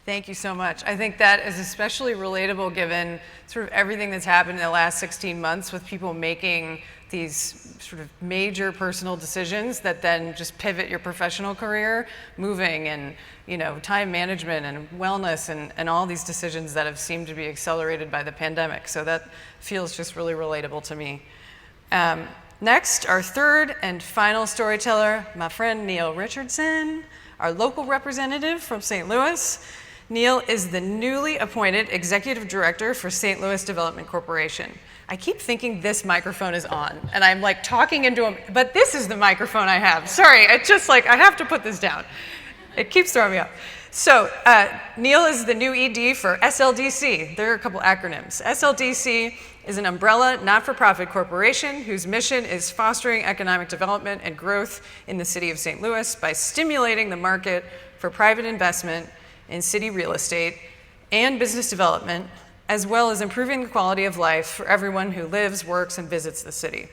Thank you so much. I think that is especially relatable given sort of everything that's happened in the last 16 months with people making these sort of major personal decisions that then just pivot your professional career, moving and time management and wellness and all these decisions that have seemed to be accelerated by the pandemic. So that feels just really relatable to me. Next, our third and final storyteller, my friend Neal Richardson, our local representative from St. Louis. Neal is the newly appointed Executive Director for St. Louis Development Corporation. I keep thinking this microphone is on, and I'm like talking into him, but this is the microphone I have. Sorry, it's just like, I have to put this down. It keeps throwing me off. So Neal is the new ED for SLDC. There are a couple acronyms. SLDC is an umbrella not-for-profit corporation whose mission is fostering economic development and growth in the city of St. Louis by stimulating the market for private investment in city real estate and business development, as well as improving the quality of life for everyone who lives, works, and visits the city.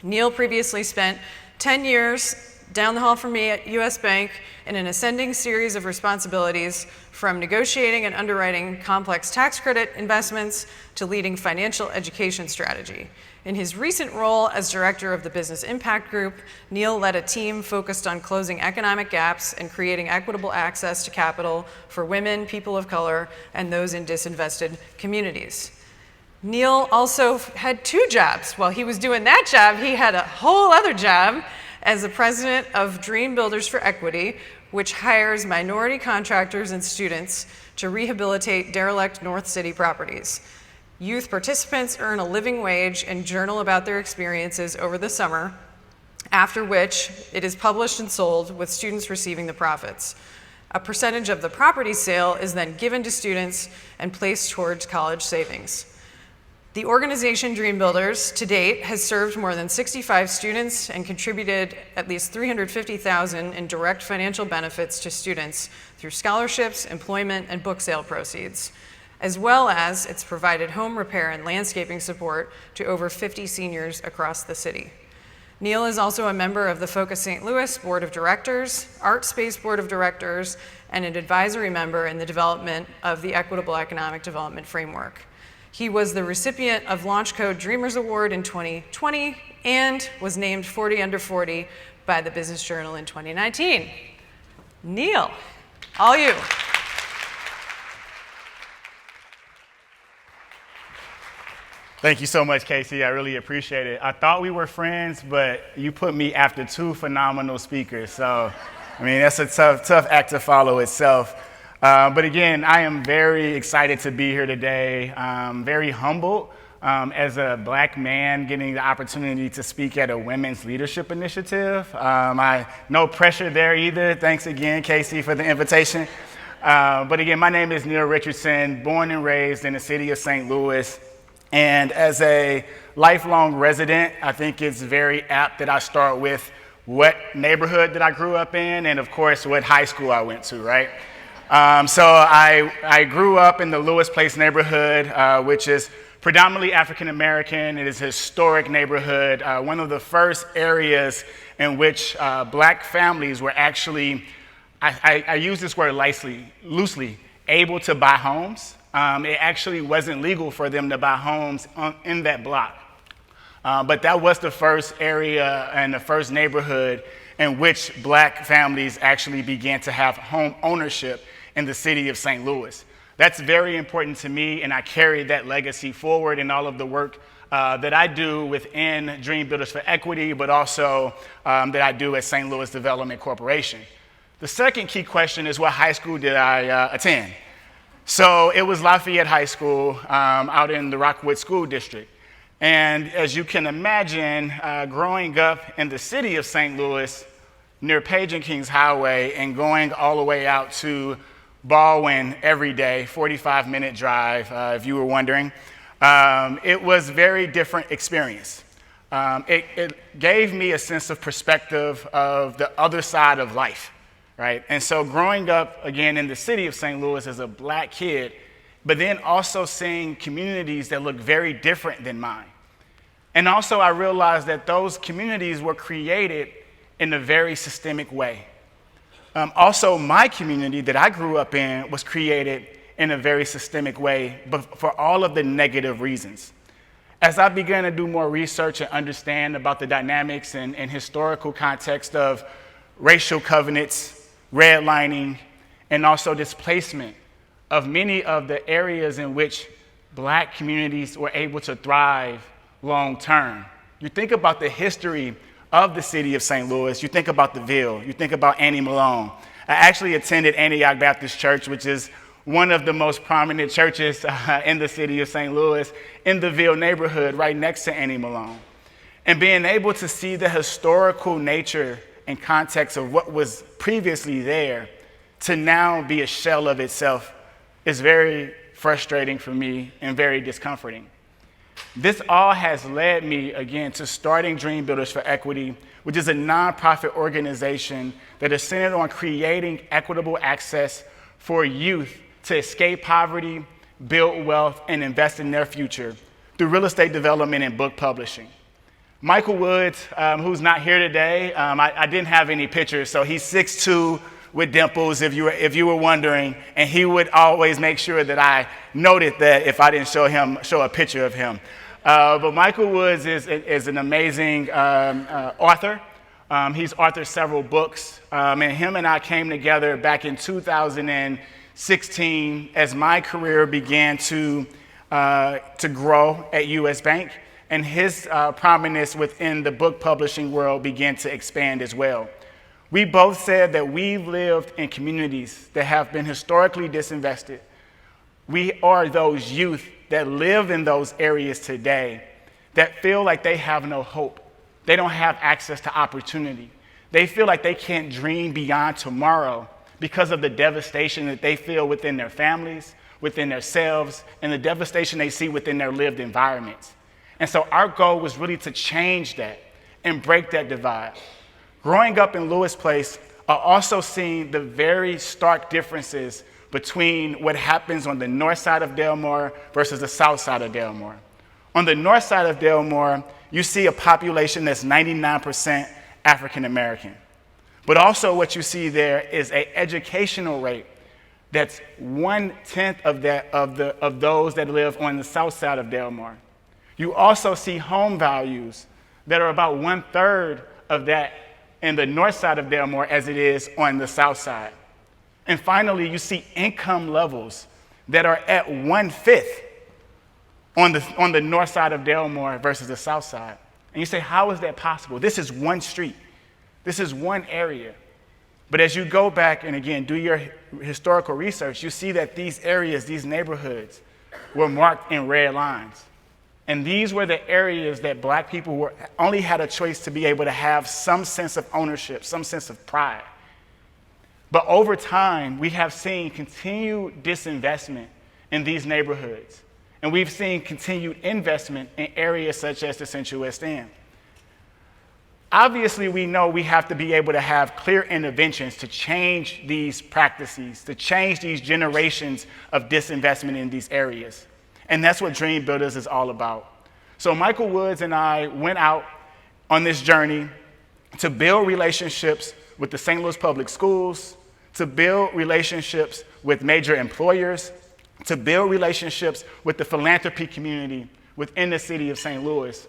Neal previously spent 10 years down the hall from me at US Bank in an ascending series of responsibilities, from negotiating and underwriting complex tax credit investments to leading financial education strategy. In his recent role as director of the Business Impact Group, Neal led a team focused on closing economic gaps and creating equitable access to capital for women, people of color, and those in disinvested communities. Neal also had 2 jobs. While he was doing that job, he had a whole other job as the president of Dream Builders for Equity, which hires minority contractors and students to rehabilitate derelict North City properties. Youth participants earn a living wage and journal about their experiences over the summer, after which it is published and sold, with students receiving the profits. A percentage of the property sale is then given to students and placed towards college savings. The organization Dream Builders, to date, has served more than 65 students and contributed at least $350,000 in direct financial benefits to students through scholarships, employment, and book sale proceeds, as well as it's provided home repair and landscaping support to over 50 seniors across the city. Neal is also a member of the Focus St. Louis Board of Directors, Art Space Board of Directors, and an advisory member in the development of the Equitable Economic Development Framework. He was the recipient of Launch Code Dreamers Award in 2020 and was named 40 Under 40 by the Business Journal in 2019. Neal, all you. Thank you so much, Casey. I really appreciate it. I thought we were friends, but you put me after 2 phenomenal speakers. So, I mean, that's a tough act to follow itself. But again, I am very excited to be here today. Very humbled as a Black man getting the opportunity to speak at a women's leadership initiative. No pressure there either. Thanks again, Casey, for the invitation. But again, my name is Neal Richardson, born and raised in the city of St. Louis. And as a lifelong resident, I think it's very apt that I start with what neighborhood that I grew up in and, of course, what high school I went to, right? So I grew up in the Lewis Place neighborhood, which is predominantly African American. It is a historic neighborhood, one of the first areas in which Black families were actually, I use this word loosely, able to buy homes. It actually wasn't legal for them to buy homes in that block. But that was the first area and the first neighborhood in which Black families actually began to have home ownership in the city of St. Louis. That's very important to me, and I carry that legacy forward in all of the work that I do within Dream Builders for Equity, but also that I do at St. Louis Development Corporation. The second key question is, what high school did I attend? So it was Lafayette High School out in the Rockwood School District. And as you can imagine, growing up in the city of St. Louis, near Page and Kings Highway, and going all the way out to Baldwin every day, 45-minute drive, if you were wondering, it was a very different experience. It gave me a sense of perspective of the other side of life, right? And so growing up, again, in the city of St. Louis as a Black kid, but then also seeing communities that look very different than mine. And also I realized that those communities were created in a very systemic way. Also, my community that I grew up in was created in a very systemic way, but for all of the negative reasons. As I began to do more research and understand about the dynamics and historical context of racial covenants, redlining, and also displacement of many of the areas in which Black communities were able to thrive long term. You think about the history of the city of St. Louis, you think about the Ville, you think about Annie Malone. I actually attended Antioch Baptist Church, which is one of the most prominent churches in the city of St. Louis, in the Ville neighborhood, right next to Annie Malone. And being able to see the historical nature and context of what was previously there to now be a shell of itself is very frustrating for me and very discomforting. This all has led me, again, to starting Dream Builders for Equity, which is a nonprofit organization that is centered on creating equitable access for youth to escape poverty, build wealth, and invest in their future through real estate development and book publishing. Michael Woods, who's not here today, I didn't have any pictures, so he's 6'2", with dimples, if you were wondering, and he would always make sure that I noted that if I didn't show a picture of him. But Michael Woods is an amazing author. He's authored several books, and him and I came together back in 2016 as my career began to grow at U.S. Bank, and his prominence within the book publishing world began to expand as well. We both said that we've lived in communities that have been historically disinvested. We are those youth that live in those areas today that feel like they have no hope. They don't have access to opportunity. They feel like they can't dream beyond tomorrow because of the devastation that they feel within their families, within themselves, and the devastation they see within their lived environments. And so our goal was really to change that and break that divide. Growing up in Lewis Place, I also seen the very stark differences between what happens on the north side of Delmar versus the south side of Delmar. On the north side of Delmar, you see a population that's 99% African American. But also what you see there is an educational rate that's 1/10 of those that live on the south side of Delmar. You also see home values that are about 1/3 of that in the north side of Delmar as it is on the south side. And finally, you see income levels that are at 1/5 on the north side of Delmar versus the south side. And you say, how is that possible? This is one street. This is one area. But as you go back and again, do your historical research, you see that these areas, these neighborhoods were marked in red lines. And these were the areas that Black people only had a choice to be able to have some sense of ownership, some sense of pride. But over time, we have seen continued disinvestment in these neighborhoods. And we've seen continued investment in areas such as the Central West End. Obviously, we know we have to be able to have clear interventions to change these practices, to change these generations of disinvestment in these areas. And that's what Dream Builders is all about. So Michael Woods and I went out on this journey to build relationships with the St. Louis Public Schools, to build relationships with major employers, to build relationships with the philanthropy community within the city of St. Louis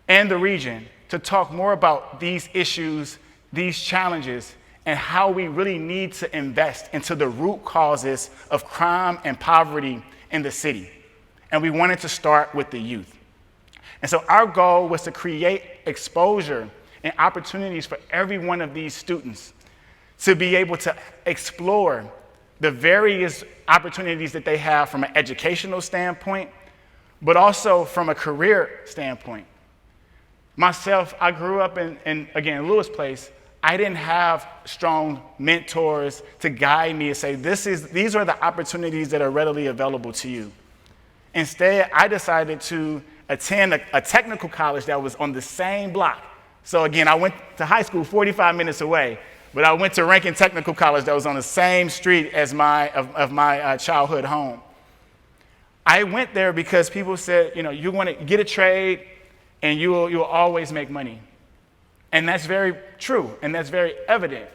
and the region, to talk more about these issues, these challenges, and how we really need to invest into the root causes of crime and poverty in the city. And we wanted to start with the youth. And so our goal was to create exposure and opportunities for every one of these students to be able to explore the various opportunities that they have from an educational standpoint, but also from a career standpoint. Myself, I grew up in Lewis Place. I didn't have strong mentors to guide me and say, these are the opportunities that are readily available to you. Instead, I decided to attend a technical college that was on the same block. So again, I went to high school 45 minutes away, but I went to Rankin Technical College that was on the same street as my childhood home. I went there because people said, you want to get a trade and you'll always make money. And that's very true, and that's very evident.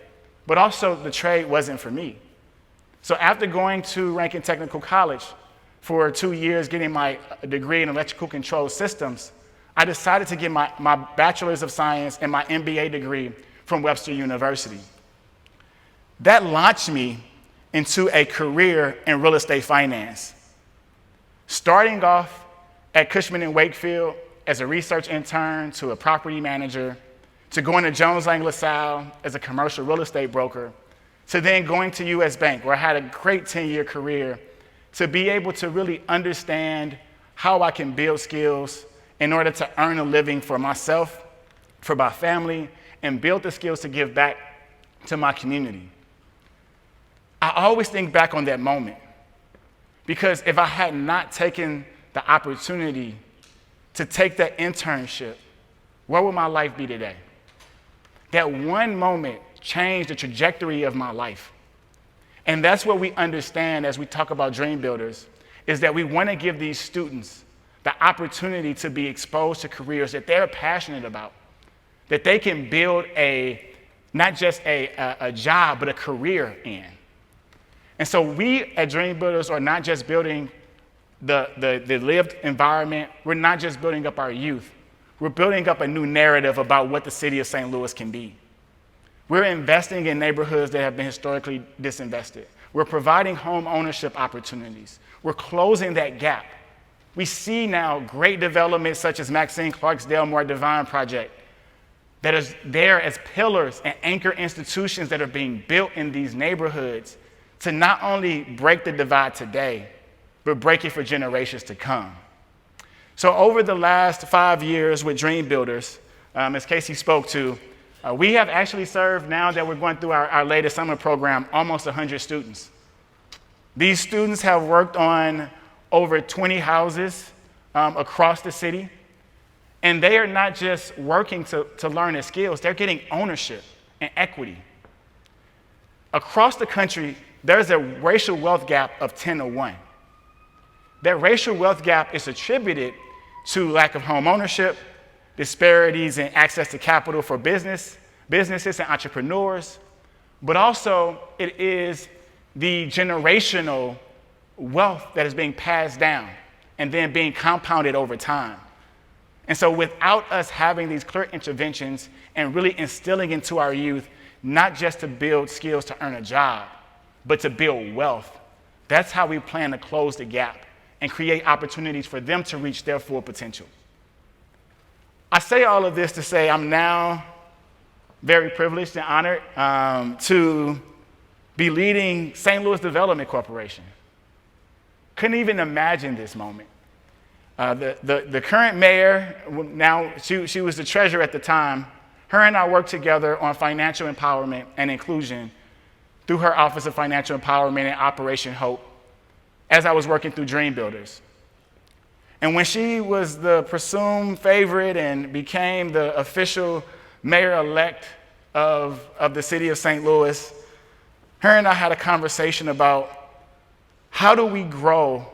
but also the trade wasn't for me. So after going to Rankin Technical College for 2 years, getting my degree in electrical control systems, I decided to get my Bachelor's of Science and my MBA degree from Webster University. That launched me into a career in real estate finance. Starting off at Cushman & Wakefield as a research intern to a property manager, to going to Jones Lang LaSalle as a commercial real estate broker, to then going to US Bank, where I had a great 10-year career, to be able to really understand how I can build skills in order to earn a living for myself, for my family, and build the skills to give back to my community. I always think back on that moment, because if I had not taken the opportunity to take that internship, where would my life be today? That one moment changed the trajectory of my life. And that's what we understand as we talk about Dream Builders, is that we want to give these students the opportunity to be exposed to careers that they're passionate about, that they can build not just a job, but a career in. And so we at Dream Builders are not just building the lived environment, we're not just building up our youth, we're building up a new narrative about what the city of St. Louis can be. We're investing in neighborhoods that have been historically disinvested. We're providing home ownership opportunities. We're closing that gap. We see now great developments such as Maxine Clark's Delmore Divine project that is there as pillars and anchor institutions that are being built in these neighborhoods to not only break the divide today, but break it for generations to come. So over the last 5 years with Dream Builders, as Casey spoke to, we have actually served, now that we're going through our latest summer program, almost 100 students. These students have worked on over 20 houses across the city, and they are not just working to learn the skills, they're getting ownership and equity. Across the country, there's a racial wealth gap of 10-1. That racial wealth gap is attributed to lack of home ownership, disparities in access to capital for businesses and entrepreneurs, but also it is the generational wealth that is being passed down and then being compounded over time. And so without us having these clear interventions and really instilling into our youth, not just to build skills to earn a job, but to build wealth, that's how we plan to close the gap and create opportunities for them to reach their full potential. I say all of this to say I'm now very privileged and honored to be leading St. Louis Development Corporation. Couldn't even imagine this moment. The current mayor, now she was the treasurer at the time, her and I worked together on financial empowerment and inclusion through her Office of Financial Empowerment and Operation Hope as I was working through Dream Builders. And when she was the presumed favorite and became the official mayor-elect of the city of St. Louis, her and I had a conversation about how do we grow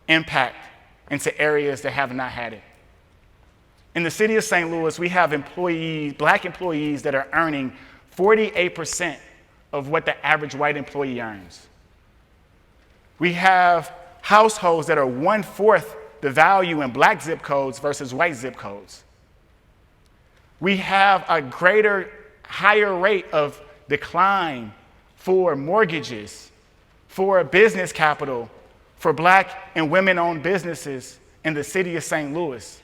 impact into areas that have not had it. In the city of St. Louis, we have Black employees that are earning 48% of what the average white employee earns. We have households that are 1/4 the value in Black zip codes versus white zip codes. We have a higher rate of decline for mortgages, for business capital, for Black and women-owned businesses in the city of St. Louis.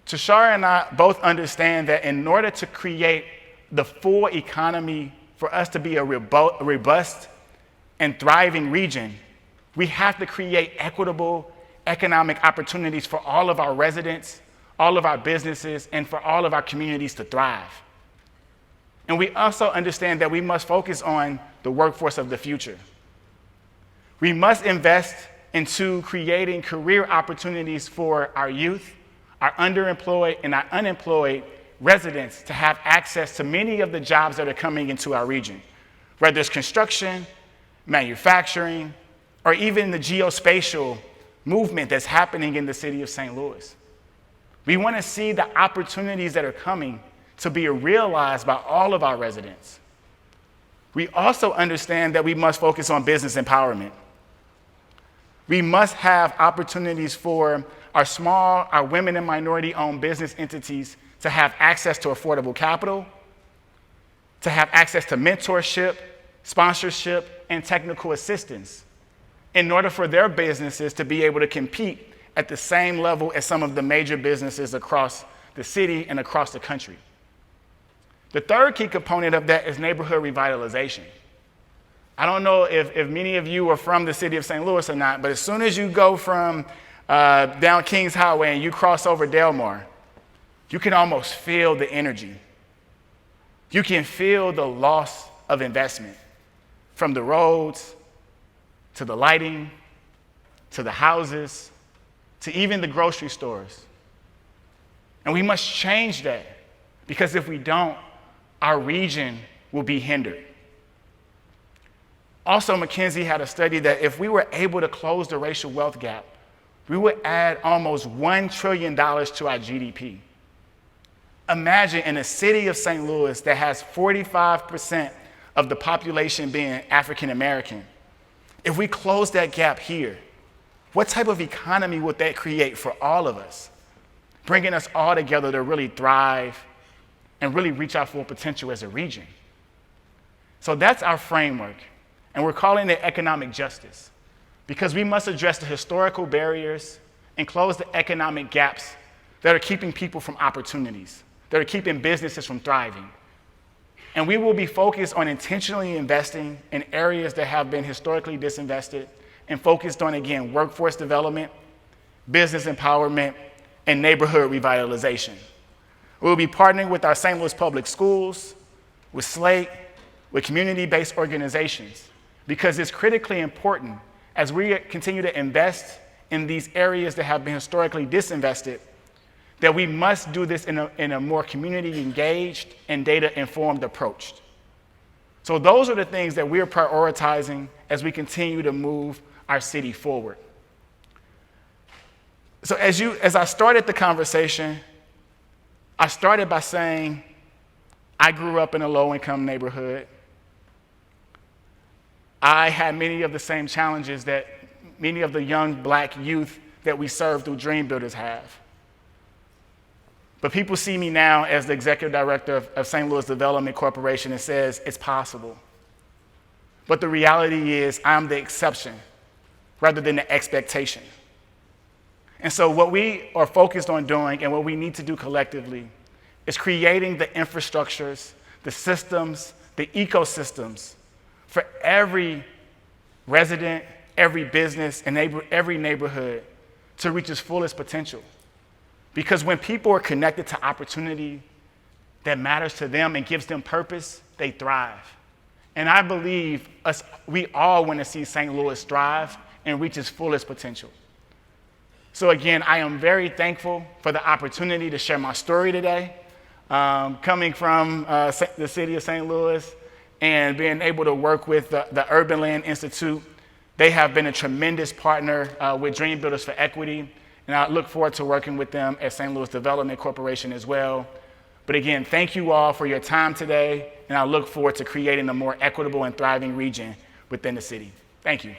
Tashara and I both understand that in order to create the full economy, for us to be a robust and thriving region, we have to create equitable economic opportunities for all of our residents, all of our businesses, and for all of our communities to thrive. And we also understand that we must focus on the workforce of the future. We must invest into creating career opportunities for our youth, our underemployed and our unemployed residents to have access to many of the jobs that are coming into our region, whether it's construction, manufacturing, or even the geospatial movement that's happening in the city of St. Louis. We want to see the opportunities that are coming to be realized by all of our residents. We also understand that we must focus on business empowerment. We must have opportunities for our women and minority-owned business entities to have access to affordable capital, to have access to mentorship, sponsorship, and technical assistance in order for their businesses to be able to compete at the same level as some of the major businesses across the city and across the country. The third key component of that is neighborhood revitalization. I don't know if many of you are from the city of St. Louis or not, but as soon as you go from down Kings Highway and you cross over Delmar, you can almost feel the energy. You can feel the loss of investment from the roads to the lighting to the houses to even the grocery stores. And we must change that, because if we don't, our region will be hindered. Also, McKinsey had a study that if we were able to close the racial wealth gap, we would add almost $1 trillion to our GDP. Imagine in a city of St. Louis that has 45% of the population being African American. If we close that gap here, what type of economy would that create for all of us, bringing us all together to really thrive and really reach our full potential as a region? So that's our framework, and we're calling it economic justice, because we must address the historical barriers and close the economic gaps that are keeping people from opportunities, that are keeping businesses from thriving. And we will be focused on intentionally investing in areas that have been historically disinvested and focused on, again, workforce development, business empowerment, and neighborhood revitalization. We'll be partnering with our St. Louis Public Schools, with Slate, with community-based organizations, because it's critically important as we continue to invest in these areas that have been historically disinvested, that we must do this in a more community-engaged and data-informed approach. So those are the things that we're prioritizing as we continue to move our city forward. So as I started the conversation, I started by saying, I grew up in a low-income neighborhood. I had many of the same challenges that many of the young Black youth that we serve through Dream Builders have. But people see me now as the executive director of St. Louis Development Corporation and says, it's possible. But the reality is I'm the exception rather than the expectation. And so what we are focused on doing and what we need to do collectively is creating the infrastructures, the systems, the ecosystems for every resident, every business, and every neighborhood to reach its fullest potential. Because when people are connected to opportunity that matters to them and gives them purpose, they thrive. And I believe we all want to see St. Louis thrive and reach its fullest potential. So again, I am very thankful for the opportunity to share my story today, coming from the city of St. Louis and being able to work with the Urban Land Institute. They have been a tremendous partner with Dream Builders for Equity, and I look forward to working with them at St. Louis Development Corporation as well. But again, thank you all for your time today, and I look forward to creating a more equitable and thriving region within the city. Thank you.